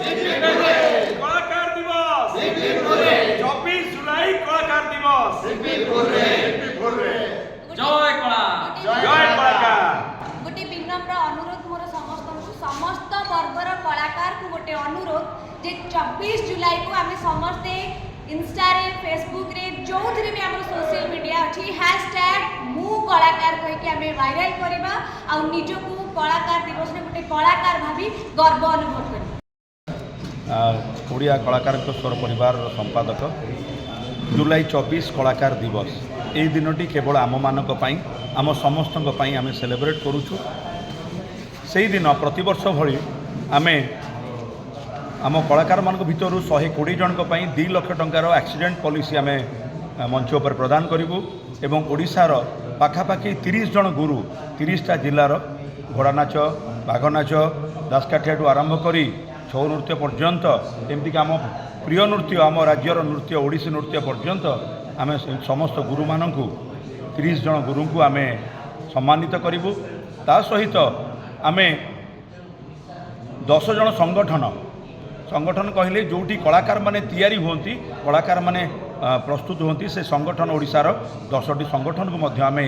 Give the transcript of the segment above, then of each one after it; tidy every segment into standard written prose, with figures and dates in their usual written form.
कलाकार दिवस 24 जुलाई कलाकार दिवस जय कला जय कलाकार। गोटे विनम्र अनुरोध मोर समस्त वर्गर कलाकार को गोटे अनुरोध जे 24 जुलाई को आम समस्ते इंस्टा रे फेसबुक रे जो भी आम सोशल मीडिया अच्छी हैशटैग मु कलाकार कहीकि आम वायरल करवा आ निजको कलाकार दिवस में गोटे कलाकार भाभी गर्व अनुभव कर ओडिया कलाकार स्वर परिवार संपादक जुलाई 24 कलाकार दिवस यही दिनटी केवल आम मानक आम समस्त आम सेलिब्रेट करुचु से दिन प्रतिवर्ष भली आम आम कलाकार मान भर 120 जन 2 लाख टंकार एक्सीडेंट पॉलिसी आम मंच पर प्रदान करूँ एवं ओडिशार पाखापाखि 30 जन गुरु 30टा जिलार घोड़ा नाच बाघ नाच दासकाठिया आरंभ करी छौ नृत्य पर्यंत एमतीक आम प्रिय नृत्य आम राज्यर नृत्य ओडिसी नृत्य पर्यंत आम समस्त गुरु मानू 30 जन गुरु को आम सम्मानित करूँ ता सहित आम 10 जन संगठन कहले जोटी कलाकार माने तैयारी होती कलाकार माने प्रस्तुत होती से संगठन ओडिशार 10टी संगठन को मध्य आम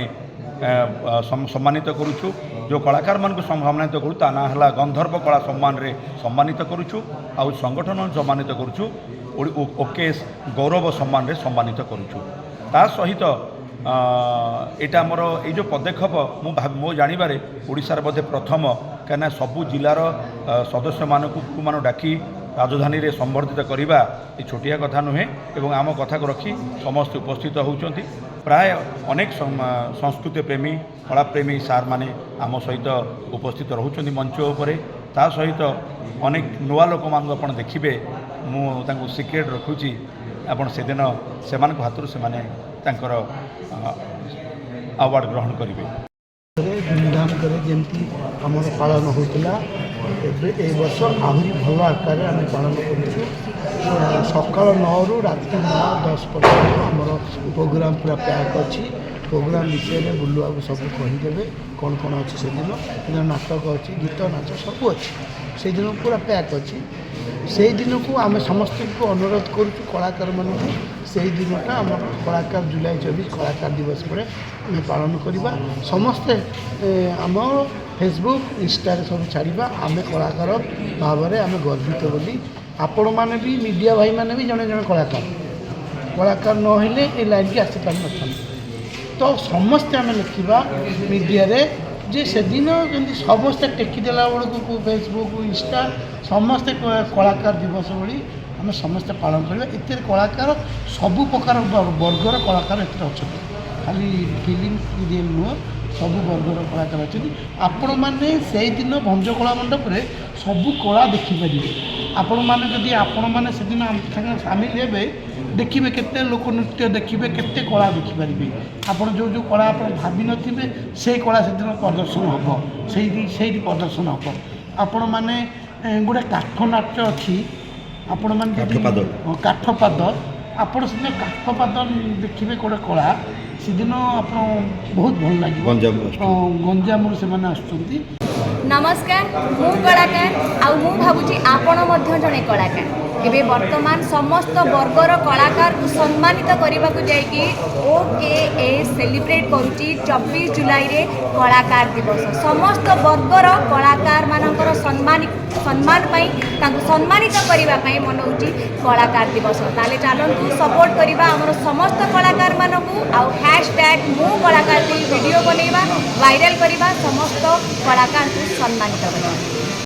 सम्मानित करुचु जो कलाकार मान को सम्मानित करूँ ता ना है गंधर्व कला सम्मान रे सम्मानित करुचु आउ संगठन सम्मानित करुचु ओकेश गौरव सम्मान रे सम्मानित करुचु ता सहित एटा मोर ये जो पदक्षेप मो जानिबारे ओडिशार बोधे प्रथम कहीं सबू जिलार सदस्य मान डाकी राजधानी रे संबर्धित करवा ये छोटिया कथा नुहे एवं आम कथा को रखी समस्त उपस्थित होउचंती प्राय अनेक संस्कृति प्रेमी कला प्रेमी सार माने आम सहित उपस्थित रहउचंती मंच उपरे ता सहित अनेक नुआ लोक मान आपण देखिबे मु तांको सिक्रेट रखुची आपण से दिन से हाथ से तांकर अवार्ड ग्रहण करेंगे धूमधाम करे जमी आम पालन होता ए वर्ष आहरी भल आकार आम पालन करूँ सका 9 रु राति 9-10 पर्यटन आमर प्रोग्राम पूरा पैक अच्छी प्रोग्राम विषय में बुलू बाबू सब कहीदेवे कौन कौन अच्छी से दिन नाटक अच्छी गीत नाच सब अच्छी से दिन पूरा पैक अच्छी से दिन को आम समस्त को अनुरोध करुँ कलाकार मान से दिनटा आम कलाकार जुलाई 24 कलाकार दिवस पर आम पालन करवा समस्ते आम फेसबुक इंस्टा सब छाड़ा आम कलाकार भाव में आम गर्वित बोली आपण मैंने भी मीडिया भाई मैंने भी जड़े जड़े कलाकार नहले ये लाइन की आसीपार न तो समस्ते आम लिखा मीडिया रे जे से दिन जमी समस्ते टेकीदेला बेलू फेसबुक इंस्टा समस्ते कलाकार दिवस भली आम समस्ते पालन करवा ए कलाकार सबु प्रकार वर्गर कलाकार अच्छा खाली फिल्म नुह सब वर्गर कलाकार अच्छा आपण मैंने से दिन भंजकला मंडप में सबू कला देखिपारे आपण मैंने जदि आपण मैंने से दिन सामिल हे देखिए केते लोक नृत्य देखिए केते कला देखिपारे आपण जो जो कला आप भावी नथिबे से कला से दिन प्रदर्शन हम से प्रदर्शन हम आपण मैंने गोटे काठ नाच अच्छी आपण मैंने काठपाद आपण से काठपाद देखिए गोटे कला से दिन आप बहुत भल लगे गंजाम से आसुँच नमस्कार मु कलाकार आ मु भावुची आपण जड़े कलाकार एबे वर्तमान समस्त वर्गर कलाकार को सम्मानित करने को जाकि OKA सेलिब्रेट करुच्ची 24 जुलाई रे कलाकार दिवस समस्त वर्गर कलाकार मानकर सम्मान सम्मानित करने मनाऊँगी कलाकार दिवस ताले चलतु सपोर्ट करवा आमर समस्त कलाकार मानू आउ हैशटैग मु कलाकार वीडियो बनैबा वायरल करवा समस्त कलाकार को सम्मानित करवा।